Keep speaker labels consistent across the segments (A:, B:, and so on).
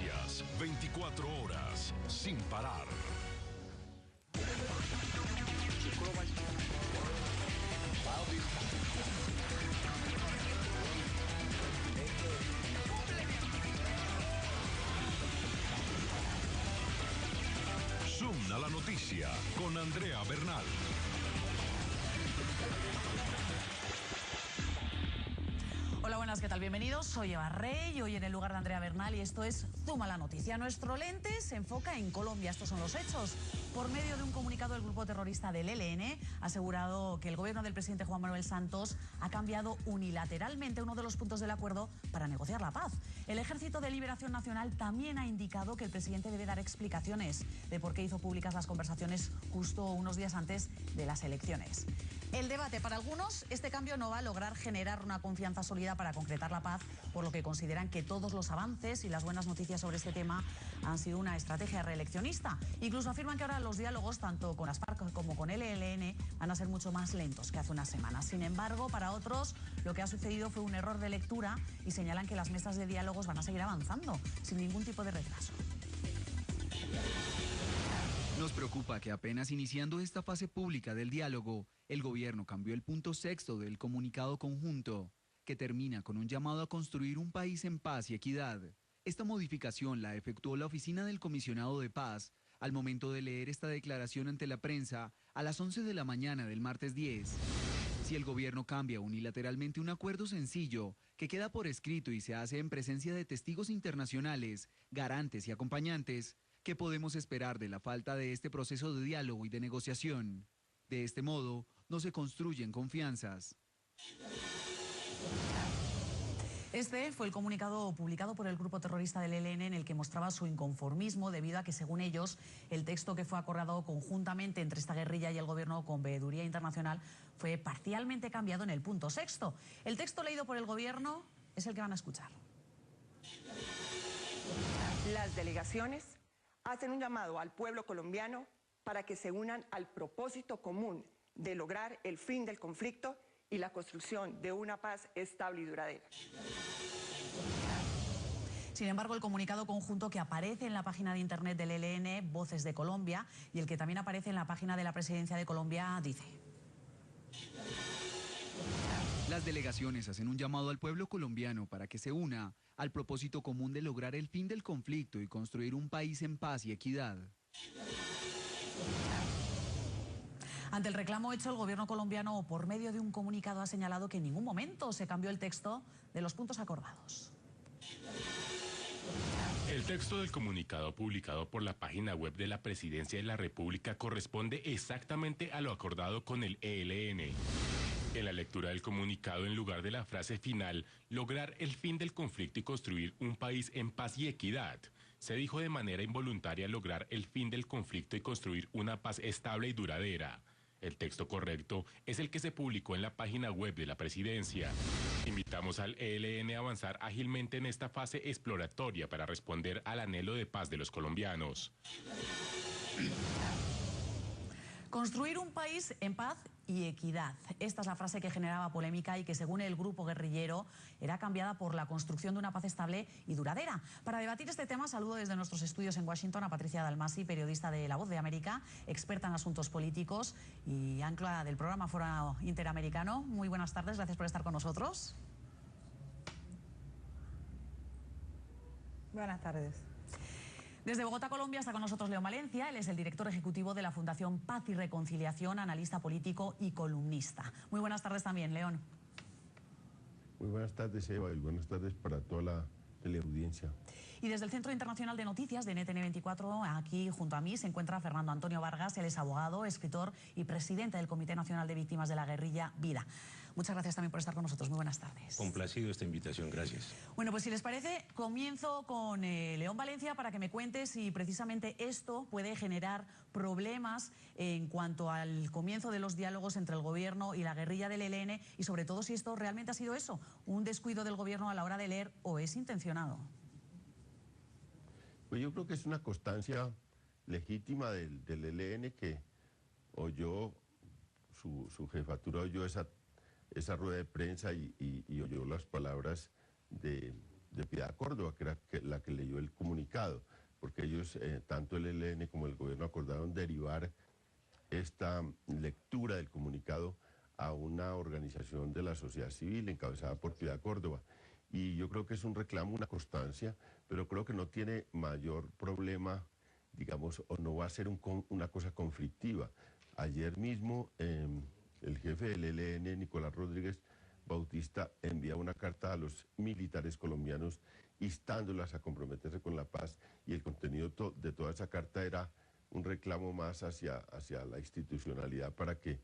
A: Noticias, 24 horas, sin parar. Zoom a la noticia con Andrea Bernal.
B: Hola, buenas, ¿qué tal? Bienvenidos, soy Eva Rey, hoy en el lugar de Andrea Bernal y esto es Zoom a la noticia. Nuestro lente se enfoca en Colombia, estos son los hechos. Por medio de un comunicado, el grupo terrorista del ELN ha asegurado que el gobierno del presidente Juan Manuel Santos ha cambiado unilateralmente uno de los puntos del acuerdo para negociar la paz. El Ejército de Liberación Nacional también ha indicado que el presidente debe dar explicaciones de por qué hizo públicas las conversaciones justo unos días antes de las elecciones. El debate, para algunos, este cambio no va a lograr generar una confianza sólida para concretar la paz, por lo que consideran que todos los avances y las buenas noticias sobre este tema han sido una estrategia reeleccionista. Incluso afirman que ahora los diálogos, tanto con las FARC como con el ELN, van a ser mucho más lentos que hace unas semanas. Sin embargo, para otros, lo que ha sucedido fue un error de lectura y señalan que las mesas de diálogos van a seguir avanzando, sin ningún tipo de retraso.
C: Nos preocupa que apenas iniciando esta fase pública del diálogo, el gobierno cambió el punto sexto del comunicado conjunto, que termina con un llamado a construir un país en paz y equidad. Esta modificación la efectuó la oficina del comisionado de paz al momento de leer esta declaración ante la prensa a las 11 de la mañana del martes 10. Si el gobierno cambia unilateralmente un acuerdo sencillo que queda por escrito y se hace en presencia de testigos internacionales, garantes y acompañantes, ¿qué podemos esperar de la falta de este proceso de diálogo y de negociación? De este modo, no se construyen confianzas.
B: Este fue el comunicado publicado por el grupo terrorista del ELN en el que mostraba su inconformismo debido a que, según ellos, el texto que fue acordado conjuntamente entre esta guerrilla y el gobierno con veeduría internacional fue parcialmente cambiado en el punto sexto. El texto leído por el gobierno es el que van a escuchar.
D: Las delegaciones hacen un llamado al pueblo colombiano para que se unan al propósito común de lograr el fin del conflicto y la construcción de una paz estable y duradera.
B: Sin embargo, el comunicado conjunto que aparece en la página de internet del ELN, Voces de Colombia, y el que también aparece en la página de la Presidencia de Colombia, dice:
C: Las delegaciones hacen un llamado al pueblo colombiano para que se una al propósito común de lograr el fin del conflicto y construir un país en paz y equidad.
B: Ante el reclamo hecho, el gobierno colombiano, por medio de un comunicado, ha señalado que en ningún momento se cambió el texto de los puntos acordados.
E: El texto del comunicado publicado por la página web de la Presidencia de la República corresponde exactamente a lo acordado con el ELN. En la lectura del comunicado, en lugar de la frase final, lograr el fin del conflicto y construir un país en paz y equidad, se dijo de manera involuntaria lograr el fin del conflicto y construir una paz estable y duradera. El texto correcto es el que se publicó en la página web de la Presidencia. Invitamos al ELN a avanzar ágilmente en esta fase exploratoria para responder al anhelo de paz de los colombianos.
B: Construir un país en paz y equidad. Esta es la frase que generaba polémica y que, según el grupo guerrillero, era cambiada por la construcción de una paz estable y duradera. Para debatir este tema, saludo desde nuestros estudios en Washington a Patricia Dalmasi, periodista de La Voz de América, experta en asuntos políticos y ancla del programa Foro Interamericano. Muy buenas tardes, gracias por estar con nosotros.
F: Buenas tardes.
B: Desde Bogotá, Colombia, está con nosotros León Valencia. Él es el director ejecutivo de la Fundación Paz y Reconciliación, analista político y columnista. Muy buenas tardes también, León.
G: Muy buenas tardes, Eva, y buenas tardes para toda la teleaudiencia.
B: Y desde el Centro Internacional de Noticias de NTN24, aquí junto a mí se encuentra Fernando Antonio Vargas. Él es abogado, escritor y presidente del Comité Nacional de Víctimas de la Guerrilla Vida. Muchas gracias también por estar con nosotros. Muy buenas tardes.
H: Complacido esta invitación, gracias.
B: Bueno, pues si les parece, comienzo con León Valencia para que me cuente si precisamente esto puede generar problemas en cuanto al comienzo de los diálogos entre el gobierno y la guerrilla del ELN y sobre todo si esto realmente ha sido eso, un descuido del gobierno a la hora de leer o es intencionado.
G: Pues yo creo que es una constancia legítima del ELN que oyó, su jefatura oyó esa rueda de prensa y oyó las palabras de de Piedad Córdoba, que era la que leyó el comunicado, porque ellos, tanto el ELN como el gobierno, acordaron derivar esta lectura del comunicado a una organización de la sociedad civil encabezada por Piedad Córdoba. Y yo creo que es un reclamo, una constancia, pero creo que no tiene mayor problema, digamos, o no va a ser una cosa conflictiva. Ayer mismo el jefe del ELN, Nicolás Rodríguez Bautista, envía una carta a los militares colombianos instándolas a comprometerse con la paz, y el contenido de toda esa carta era un reclamo más hacia la institucionalidad para que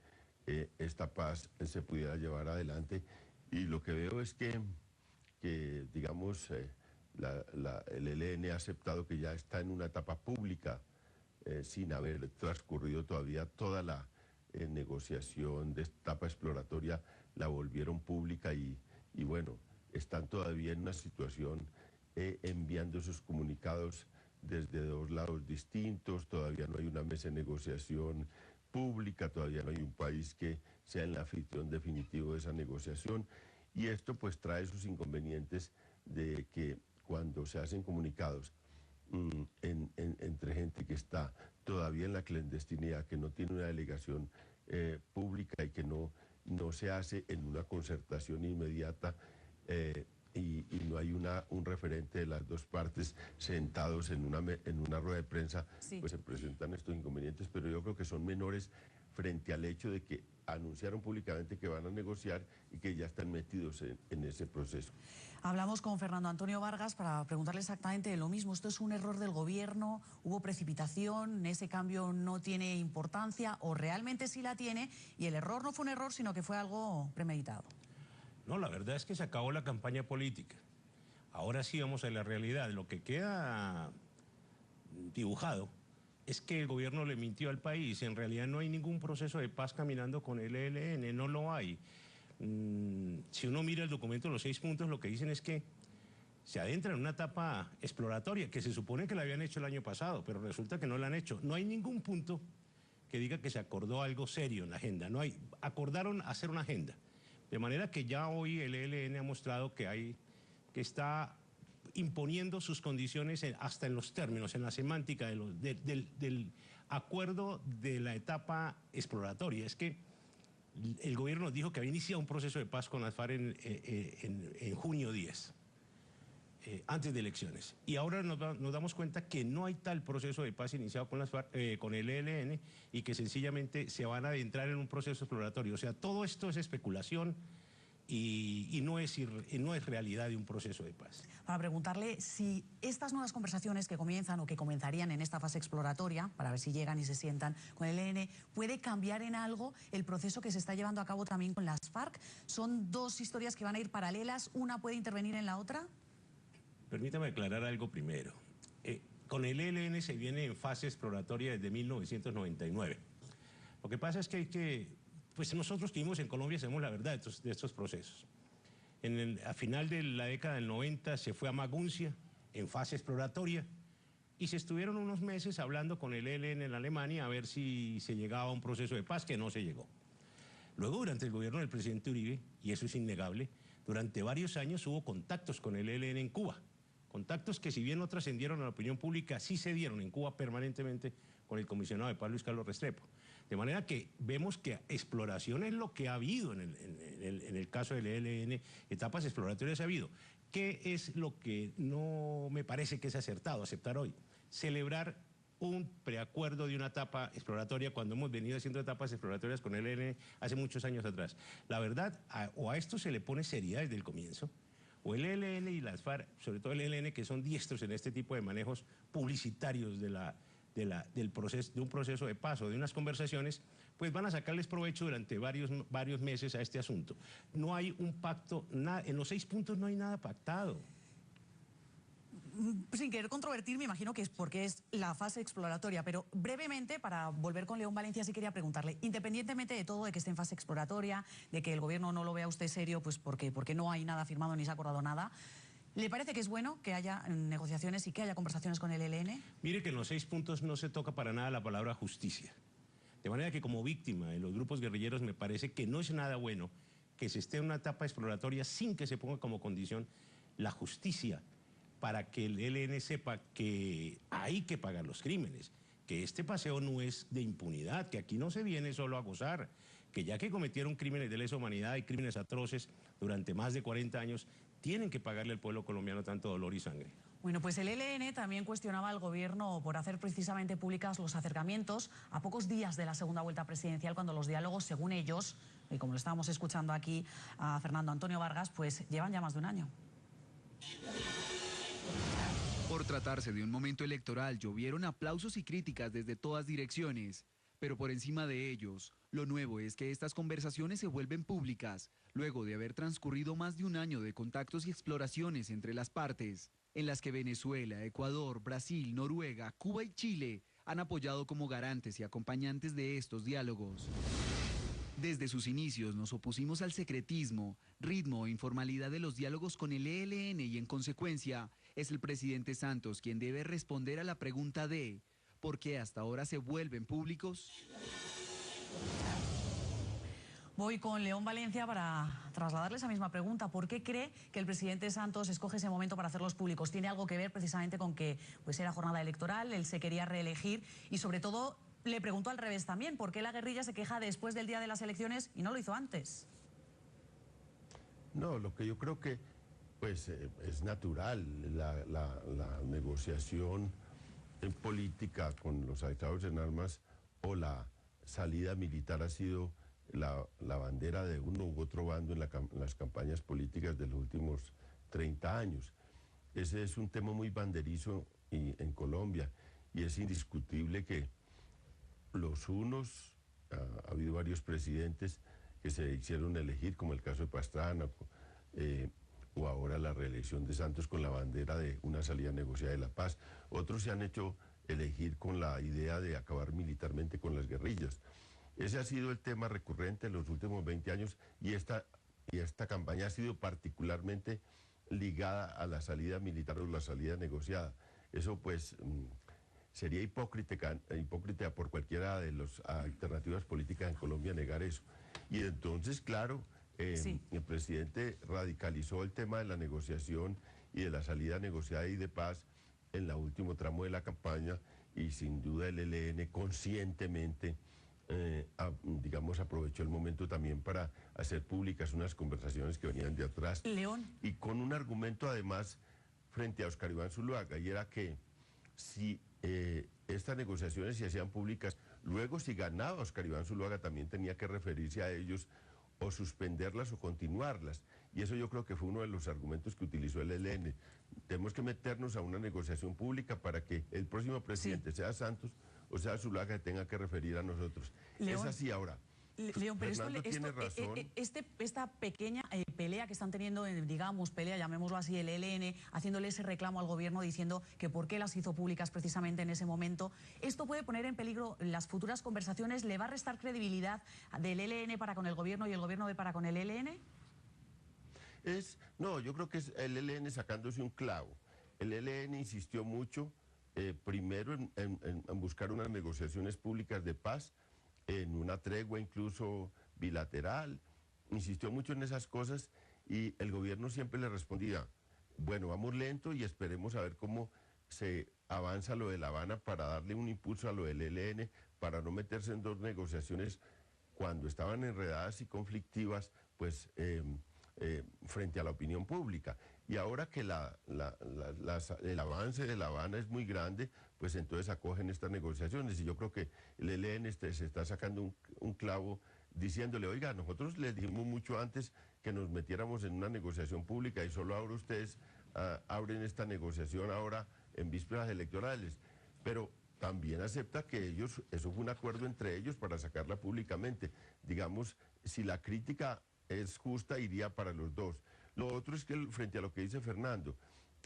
G: esta paz se pudiera llevar adelante. Y lo que veo es que digamos, el ELN ha aceptado que ya está en una etapa pública, sin haber transcurrido todavía toda la negociación de etapa exploratoria, la volvieron pública y bueno, están todavía en una situación enviando sus comunicados desde dos lados distintos, todavía no hay una mesa de negociación pública, todavía no hay un país que sea el anfitrión definitivo de esa negociación, y esto pues trae sus inconvenientes de que cuando se hacen comunicados entre gente que está todavía en la clandestinidad, que no tiene una delegación pública y que no se hace en una concertación inmediata, y no hay un referente de las dos partes sentados en una rueda de prensa, sí, pues se presentan estos inconvenientes, pero yo creo que son menores frente al hecho de que anunciaron públicamente que van a negociar y que ya están metidos en ese proceso.
B: Hablamos con Fernando Antonio Vargas para preguntarle exactamente lo mismo. ¿Esto es un error del gobierno? ¿Hubo precipitación? ¿Ese cambio no tiene importancia o realmente sí la tiene y el error no fue un error sino que fue algo premeditado?
H: No, la verdad es que se acabó la campaña política. Ahora sí vamos a la realidad. Lo que queda dibujado es que el gobierno le mintió al país. En realidad no hay ningún proceso de paz caminando con el ELN, no lo hay. Si uno mira el documento, los 6 puntos, lo que dicen es que se adentra en una etapa exploratoria, que se supone que la habían hecho el año pasado, pero resulta que no la han hecho. No hay ningún punto que diga que se acordó algo serio en la agenda. No hay, acordaron hacer una agenda. De manera que ya hoy el ELN ha mostrado que está imponiendo sus condiciones hasta en los términos, en la semántica del acuerdo de la etapa exploratoria. Es que el gobierno dijo que había iniciado un proceso de paz con las FARC en junio 10, antes de elecciones. Y ahora nos damos cuenta que no hay tal proceso de paz iniciado con las FARC, con el ELN, y que sencillamente se van a adentrar en un proceso exploratorio. O sea, todo esto es especulación y no es realidad de un proceso de paz.
B: Para preguntarle si estas nuevas conversaciones que comienzan o que comenzarían en esta fase exploratoria, para ver si llegan y se sientan con el ELN, ¿puede cambiar en algo el proceso que se está llevando a cabo también con las FARC? ¿Son dos historias que van a ir paralelas? ¿Una puede intervenir en la otra?
H: Permítame aclarar algo primero. Con el ELN se viene en fase exploratoria desde 1999. Lo que pasa es que pues nosotros que vivimos en Colombia sabemos la verdad de estos procesos. A final de la década del 90 se fue a Maguncia en fase exploratoria y se estuvieron unos meses hablando con el ELN en Alemania a ver si se llegaba a un proceso de paz, que no se llegó. Luego, durante el gobierno del presidente Uribe, y eso es innegable, durante varios años hubo contactos con el ELN en Cuba. Contactos que, si bien no trascendieron a la opinión pública, sí se dieron en Cuba permanentemente con el comisionado de paz Luis Carlos Restrepo. De manera que vemos que exploración es lo que ha habido en el caso del ELN, etapas exploratorias ha habido. ¿Qué es lo que no me parece que es acertado aceptar hoy? Celebrar un preacuerdo de una etapa exploratoria cuando hemos venido haciendo etapas exploratorias con el ELN hace muchos años atrás. La verdad, o a esto se le pone seriedad desde el comienzo, o el ELN y las FARC, sobre todo el ELN, que son diestros en este tipo de manejos publicitarios de un proceso de paz o de unas conversaciones, pues van a sacarles provecho durante varios meses a este asunto. No hay un pacto, en los 6 puntos no hay nada pactado.
B: Sin querer controvertir, me imagino que es porque es la fase exploratoria, pero brevemente, para volver con León Valencia, sí quería preguntarle, independientemente de todo, de que esté en fase exploratoria, de que el gobierno no lo vea usted serio, pues porque no hay nada firmado ni se ha acordado nada, ¿le parece que es bueno que haya negociaciones y que haya conversaciones con el ELN?
H: Mire que en los 6 puntos no se toca para nada la palabra justicia. De manera que como víctima de los grupos guerrilleros me parece que no es nada bueno que se esté en una etapa exploratoria sin que se ponga como condición la justicia para que el ELN sepa que hay que pagar los crímenes, que este paseo no es de impunidad, que aquí no se viene solo a gozar, que ya que cometieron crímenes de lesa humanidad y crímenes atroces durante más de 40 años, tienen que pagarle al pueblo colombiano tanto dolor y sangre.
B: Bueno, pues el ELN también cuestionaba al gobierno por hacer precisamente públicas los acercamientos a pocos días de la segunda vuelta presidencial, cuando los diálogos, según ellos, y como lo estábamos escuchando aquí a Fernando Antonio Vargas, pues llevan ya más de un año.
C: Por tratarse de un momento electoral, llovieron aplausos y críticas desde todas direcciones. Pero por encima de ellos, lo nuevo es que estas conversaciones se vuelven públicas, luego de haber transcurrido más de un año de contactos y exploraciones entre las partes, en las que Venezuela, Ecuador, Brasil, Noruega, Cuba y Chile han apoyado como garantes y acompañantes de estos diálogos. Desde sus inicios nos opusimos al secretismo, ritmo e informalidad de los diálogos con el ELN y en consecuencia es el presidente Santos quien debe responder a la pregunta de ¿por qué hasta ahora se vuelven públicos?
B: Voy con León Valencia para trasladarle esa misma pregunta. ¿Por qué cree que el presidente Santos escoge ese momento para hacerlos públicos? ¿Tiene algo que ver precisamente con que pues era jornada electoral, él se quería reelegir y sobre todo le pregunto al revés también, ¿por qué la guerrilla se queja después del día de las elecciones y no lo hizo antes?
G: No, lo que yo creo que pues es natural la negociación en política con los estados en armas o la salida militar ha sido la bandera de uno u otro bando en las campañas políticas de los últimos 30 años. Ese es un tema muy banderizo en Colombia y es indiscutible que los unos, ha habido varios presidentes que se hicieron elegir, como el caso de Pastrana, o ahora la reelección de Santos con la bandera de una salida negociada de la paz. Otros se han hecho elegir con la idea de acabar militarmente con las guerrillas. Ese ha sido el tema recurrente en los últimos 20 años y esta campaña ha sido particularmente ligada a la salida militar o la salida negociada. Eso pues sería hipócrita por cualquiera de las alternativas políticas en Colombia negar eso. Y entonces, claro,
B: Sí.
G: el presidente radicalizó el tema de la negociación y de la salida negociada y de paz en el último tramo de la campaña y sin duda el ELN conscientemente, digamos, aprovechó el momento también para hacer públicas unas conversaciones que venían de atrás.
B: León.
G: Y con un argumento además frente a Óscar Iván Zuluaga, y era que si estas negociaciones se hacían públicas, luego si ganaba Óscar Iván Zuluaga también tenía que referirse a ellos o suspenderlas o continuarlas. Y eso yo creo que fue uno de los argumentos que utilizó el ELN. Tenemos que meternos a una negociación pública para que el próximo presidente, sea Santos o sea Zuluaga, tenga que referir a nosotros.
B: León,
G: es así ahora.
B: León, pero
G: Fernando tiene razón.
B: esta pequeña pelea que están teniendo, digamos, pelea, llamémoslo así, el ELN, haciéndole ese reclamo al gobierno diciendo que por qué las hizo públicas precisamente en ese momento, ¿esto puede poner en peligro las futuras conversaciones? ¿Le va a restar credibilidad del ELN para con el gobierno y el gobierno para con el ELN?
G: No, yo creo que es el ELN sacándose un clavo. El ELN insistió mucho, primero en buscar unas negociaciones públicas de paz, en una tregua incluso bilateral, insistió mucho en esas cosas y el gobierno siempre le respondía, bueno, vamos lento y esperemos a ver cómo se avanza lo de La Habana para darle un impulso a lo del ELN, para no meterse en dos negociaciones cuando estaban enredadas y conflictivas, pues frente a la opinión pública. Y ahora que el avance de La Habana es muy grande, pues entonces acogen estas negociaciones. Y yo creo que el ELN se está sacando un clavo diciéndole, oiga, nosotros les dijimos mucho antes que nos metiéramos en una negociación pública y solo ahora ustedes abren esta negociación ahora en vísperas electorales. Pero también acepta que eso fue un acuerdo entre ellos para sacarla públicamente. Digamos, si la crítica es justa, iría para los dos. Lo otro es que frente a lo que dice Fernando,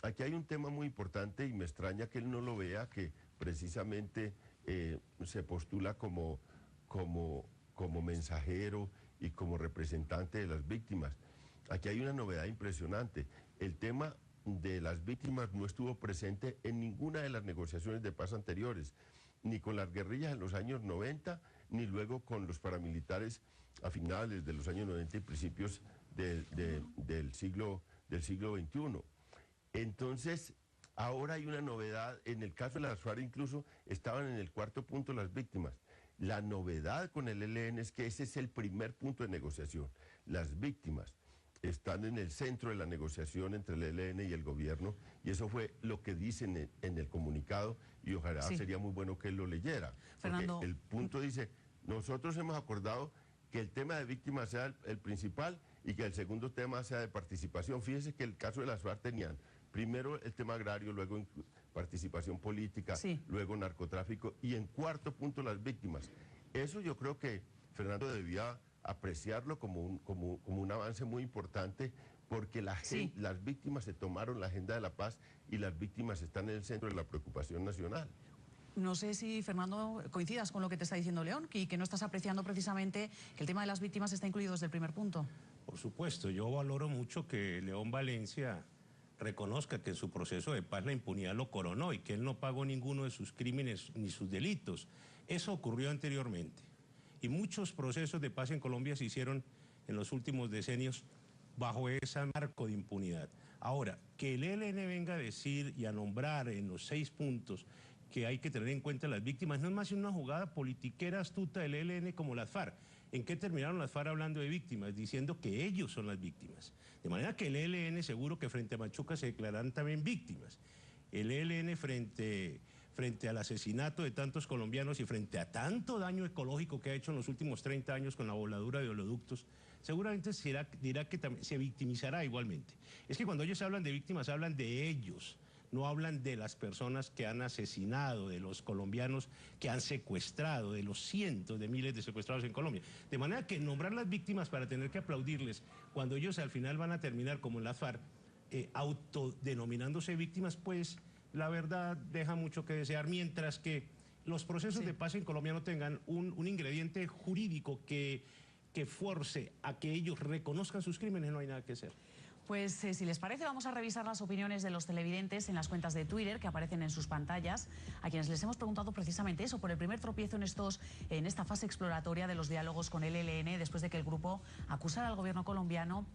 G: aquí hay un tema muy importante y me extraña que él no lo vea, que precisamente se postula como mensajero y como representante de las víctimas. Aquí hay una novedad impresionante. El tema de las víctimas no estuvo presente en ninguna de las negociaciones de paz anteriores, ni con las guerrillas en los años 90, ni luego con los paramilitares a finales de los años 90 y principios del siglo XXI. Entonces, ahora hay una novedad, en el caso de las FARC incluso estaban en el cuarto punto las víctimas. La novedad con el ELN es que ese es el primer punto de negociación. Las víctimas están en el centro de la negociación entre el ELN y el gobierno, y eso fue lo que dicen en el comunicado, y ojalá sería muy bueno que él lo leyera.
B: Fernando.
G: Porque el punto dice, nosotros hemos acordado que el tema de víctimas sea el principal y que el segundo tema sea de participación. Fíjese que el caso de las FARC tenían primero el tema agrario, luego participación política, luego narcotráfico y en cuarto punto las víctimas. Eso yo creo que Fernando debía apreciarlo como un avance muy importante, porque las víctimas se tomaron la agenda de la paz y las víctimas están en el centro de la preocupación nacional.
B: No sé si, Fernando, coincidas con lo que te está diciendo León, y que no estás apreciando precisamente que el tema de las víctimas está incluido desde el primer punto.
H: Por supuesto, yo valoro mucho que León Valencia reconozca que en su proceso de paz la impunidad lo coronó y que él no pagó ninguno de sus crímenes ni sus delitos. Eso ocurrió anteriormente. Y muchos procesos de paz en Colombia se hicieron en los últimos decenios bajo ese marco de impunidad. Ahora, que el ELN venga a decir y a nombrar en los 6 puntos que hay que tener en cuenta las víctimas, no es más que una jugada politiquera astuta del ELN como las FARC. ¿En qué terminaron las FARC hablando de víctimas? Diciendo que ellos son las víctimas. De manera que el ELN seguro que frente a Machuca se declararán también víctimas. El ELN frente al asesinato de tantos colombianos y frente a tanto daño ecológico que ha hecho en los últimos 30 años con la voladura de oleoductos, seguramente dirá que también se victimizará igualmente. Es que cuando ellos hablan de víctimas, hablan de ellos. No hablan de las personas que han asesinado, de los colombianos que han secuestrado, de los cientos de miles de secuestrados en Colombia. De manera que nombrar las víctimas para tener que aplaudirles cuando ellos al final van a terminar como en la FARC, autodenominándose víctimas, pues la verdad deja mucho que desear, mientras que los procesos de paz en Colombia no tengan un ingrediente jurídico que force a que ellos reconozcan sus crímenes, no hay nada que hacer.
B: Pues si les parece, vamos a revisar las opiniones de los televidentes en las cuentas de Twitter que aparecen en sus pantallas, a quienes les hemos preguntado precisamente eso, por el primer tropiezo en esta fase exploratoria de los diálogos con el ELN, después de que el grupo acusara al gobierno colombiano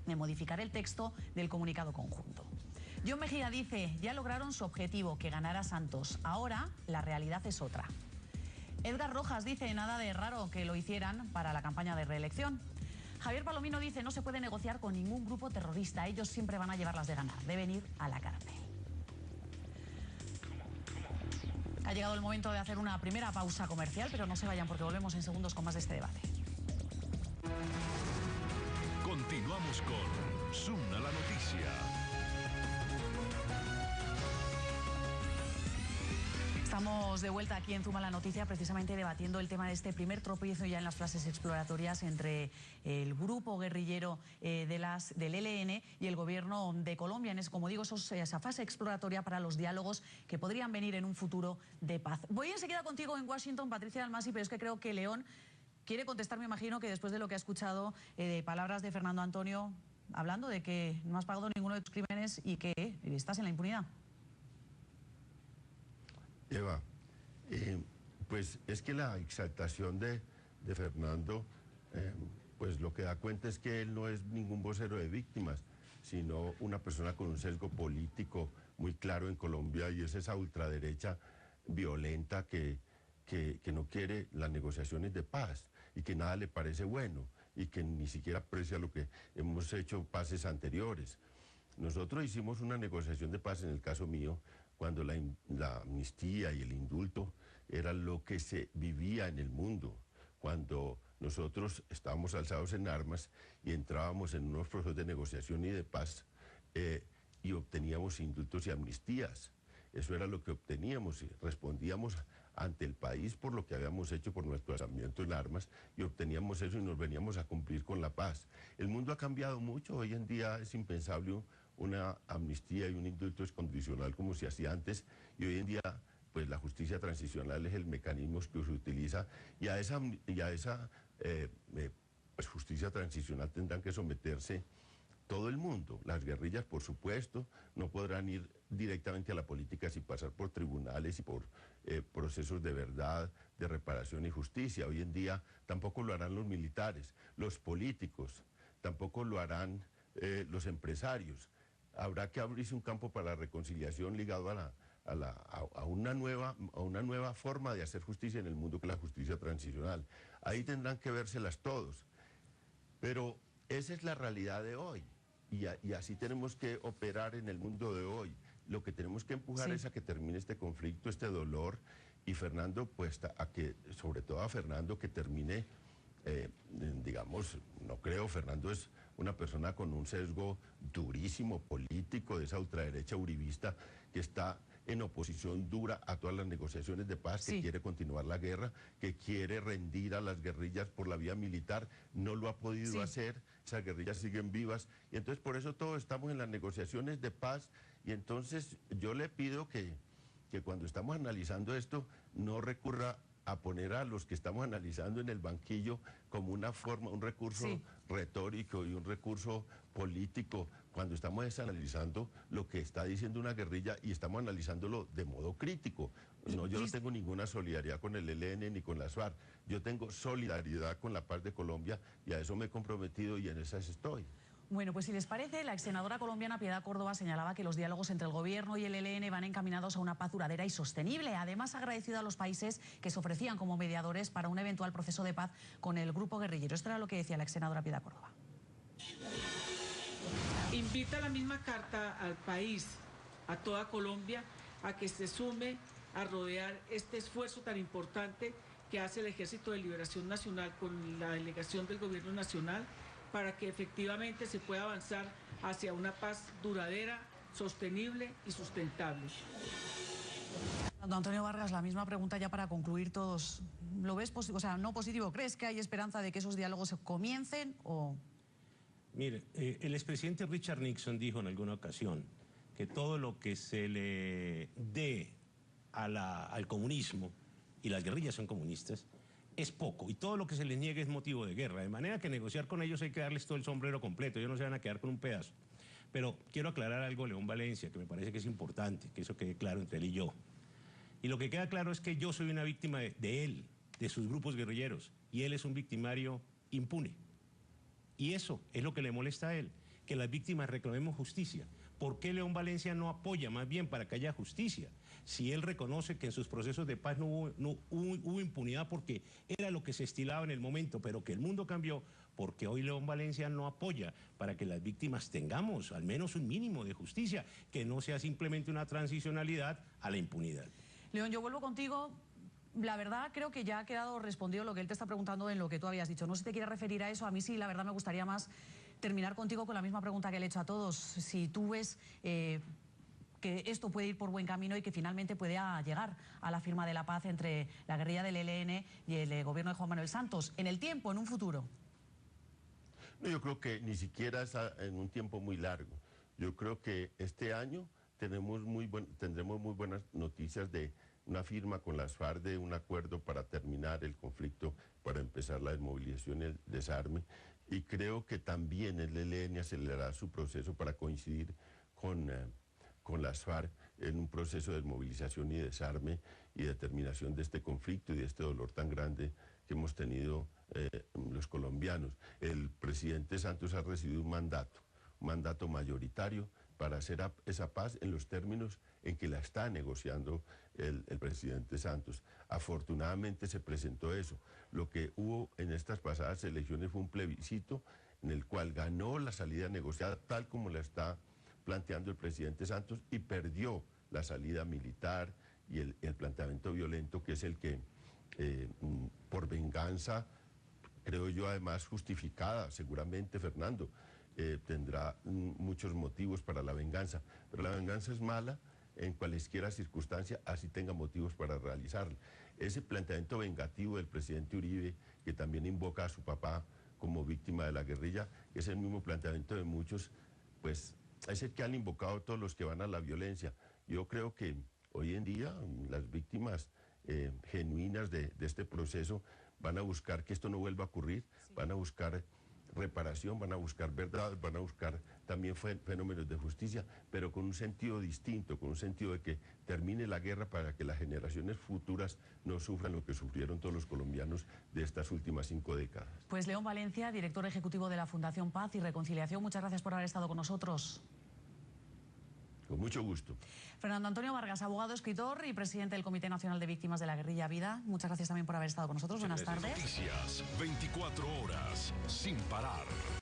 B: de modificar el texto del comunicado conjunto. John Mejía dice, ya lograron su objetivo, que ganara Santos. Ahora la realidad es otra. Edgar Rojas dice, nada de raro que lo hicieran para la campaña de reelección. Javier Palomino dice, no se puede negociar con ningún grupo terrorista, ellos siempre van a llevarlas de ganar, deben ir a la cárcel. Ha llegado el momento de hacer una primera pausa comercial, pero no se vayan porque volvemos en segundos con más de este debate.
A: Continuamos con Zoom a la noticia.
B: Estamos de vuelta aquí en Zoom a la noticia, precisamente debatiendo el tema de este primer tropiezo ya en las fases exploratorias entre el grupo guerrillero del ELN y el gobierno de Colombia. Como digo, esa fase exploratoria para los diálogos que podrían venir en un futuro de paz. Voy enseguida contigo en Washington, Patricia Dalmasi, pero es que creo que León quiere contestar, me imagino, que después de lo que ha escuchado de palabras de Fernando Antonio, hablando de que no has pagado ninguno de tus crímenes y que estás en la impunidad.
G: Eva, pues es que la exaltación de Fernando, pues lo que da cuenta es que él no es ningún vocero de víctimas, sino una persona con un sesgo político muy claro en Colombia, y es esa ultraderecha violenta que no quiere las negociaciones de paz y que nada le parece bueno y que ni siquiera aprecia lo que hemos hecho pases anteriores. Nosotros hicimos una negociación de paz, en el caso mío, cuando la amnistía y el indulto era lo que se vivía en el mundo, cuando nosotros estábamos alzados en armas y entrábamos en unos procesos de negociación y de paz y obteníamos indultos y amnistías. Eso era lo que obteníamos y respondíamos ante el país por lo que habíamos hecho por nuestro alzamiento en armas, y obteníamos eso y nos veníamos a cumplir con la paz. El mundo ha cambiado mucho, hoy en día es impensable una amnistía y un indulto condicional como se hacía antes, y hoy en día pues la justicia transicional es el mecanismo que se utiliza, y a esa pues, justicia transicional tendrán que someterse todo el mundo. Las guerrillas, por supuesto, no podrán ir directamente a la política sin pasar por tribunales y por procesos de verdad, de reparación y justicia. Hoy en día tampoco lo harán los militares, los políticos, tampoco lo harán los empresarios. habrá que abrirse un campo para la reconciliación ligado a una nueva forma de hacer justicia en el mundo, que es la justicia transicional. Ahí tendrán que vérselas todos. Pero esa es la realidad de hoy. Y así tenemos que operar en el mundo de hoy. Lo que tenemos que empujar es a que termine este conflicto, este dolor. Y Fernando, pues, sobre todo a Fernando, que termine, digamos, no creo, Fernando es una persona con un sesgo durísimo político de esa ultraderecha uribista que está en oposición dura a todas las negociaciones de paz, que quiere continuar la guerra, que quiere rendir a las guerrillas por la vía militar, no lo ha podido hacer, esas guerrillas siguen vivas, y entonces por eso todos estamos en las negociaciones de paz, y entonces yo le pido que cuando estamos analizando esto, no recurra a poner a los que estamos analizando en el banquillo como una forma, un recurso retórico y un recurso político, cuando estamos analizando lo que está diciendo una guerrilla y estamos analizándolo de modo crítico. No, yo no tengo ninguna solidaridad con el ELN ni con las FARC. Yo tengo solidaridad con la paz de Colombia y a eso me he comprometido y en esas estoy.
B: Bueno, pues si les parece, la ex senadora colombiana Piedad Córdoba señalaba que los diálogos entre el gobierno y el ELN van encaminados a una paz duradera y sostenible. Además, ha agradecido a los países que se ofrecían como mediadores para un eventual proceso de paz con el grupo guerrillero. Esto era lo que decía la ex senadora Piedad Córdoba.
F: Invita la misma carta al país, a toda Colombia, a que se sume a rodear este esfuerzo tan importante que hace el Ejército de Liberación Nacional con la delegación del Gobierno Nacional, para que efectivamente se pueda avanzar hacia una paz duradera, sostenible y sustentable.
B: Antonio Vargas, la misma pregunta ya para concluir todos. ¿Lo ves positivo? O sea, no positivo. ¿Crees que hay esperanza de que esos diálogos comiencen o...?
H: Mire, el expresidente Richard Nixon dijo en alguna ocasión que todo lo que se le dé al comunismo, y las guerrillas son comunistas, es poco, y todo lo que se les niegue es motivo de guerra, de manera que negociar con ellos hay que darles todo el sombrero completo, ellos no se van a quedar con un pedazo. Pero quiero aclarar algo, León Valencia, que me parece que es importante, que eso quede claro entre él y yo. Y lo que queda claro es que yo soy una víctima de él, de sus grupos guerrilleros, y él es un victimario impune. Y eso es lo que le molesta a él, que las víctimas reclamemos justicia. ¿Por qué León Valencia no apoya más bien para que haya justicia? Si él reconoce que en sus procesos de paz no hubo impunidad porque era lo que se estilaba en el momento, pero que el mundo cambió, porque hoy León Valencia no apoya para que las víctimas tengamos al menos un mínimo de justicia, que no sea simplemente una transicionalidad a la impunidad.
B: León, yo vuelvo contigo. La verdad, creo que ya ha quedado respondido lo que él te está preguntando en lo que tú habías dicho. No sé si te quieres referir a eso. A mí sí, la verdad me gustaría más terminar contigo con la misma pregunta que le he hecho a todos. Si tú ves que esto puede ir por buen camino y que finalmente pueda llegar a la firma de la paz entre la guerrilla del ELN y el gobierno de Juan Manuel Santos, en el tiempo, en un futuro.
G: No, yo creo que ni siquiera es en un tiempo muy largo. Yo creo que este año tendremos muy buenas noticias de una firma con las FARC de un acuerdo para terminar el conflicto, para empezar la desmovilización y el desarme. Y creo que también el ELN acelerará su proceso para coincidir con las FARC en un proceso de desmovilización y desarme y determinación de este conflicto y de este dolor tan grande que hemos tenido los colombianos. El presidente Santos ha recibido un mandato mayoritario para hacer esa paz en los términos en que la está negociando el presidente Santos. Afortunadamente se presentó eso. Lo que hubo en estas pasadas elecciones fue un plebiscito en el cual ganó la salida negociada tal como la está planteando el presidente Santos y perdió la salida militar y el planteamiento violento, que es el que por venganza, creo yo, además justificada, seguramente Fernando, tendrá muchos motivos para la venganza, pero la venganza es mala en cualesquiera circunstancia, así tenga motivos para realizarla. Ese planteamiento vengativo del presidente Uribe, que también invoca a su papá como víctima de la guerrilla, que es el mismo planteamiento de muchos, pues es el que han invocado todos los que van a la violencia. Yo creo que hoy en día las víctimas genuinas de este proceso van a buscar que esto no vuelva a ocurrir, van a buscar reparación, van a buscar verdad, van a buscar también fenómenos de justicia, pero con un sentido distinto, con un sentido de que termine la guerra para que las generaciones futuras no sufran lo que sufrieron todos los colombianos de estas últimas 5 décadas.
B: Pues León Valencia, director ejecutivo de la Fundación Paz y Reconciliación, muchas gracias por haber estado con nosotros.
G: Con mucho gusto.
B: Fernando Antonio Vargas, abogado, escritor y presidente del Comité Nacional de Víctimas de la Guerrilla Vida. Muchas gracias también por haber estado con nosotros. Buenas tardes.
A: Noticias 24 horas sin parar.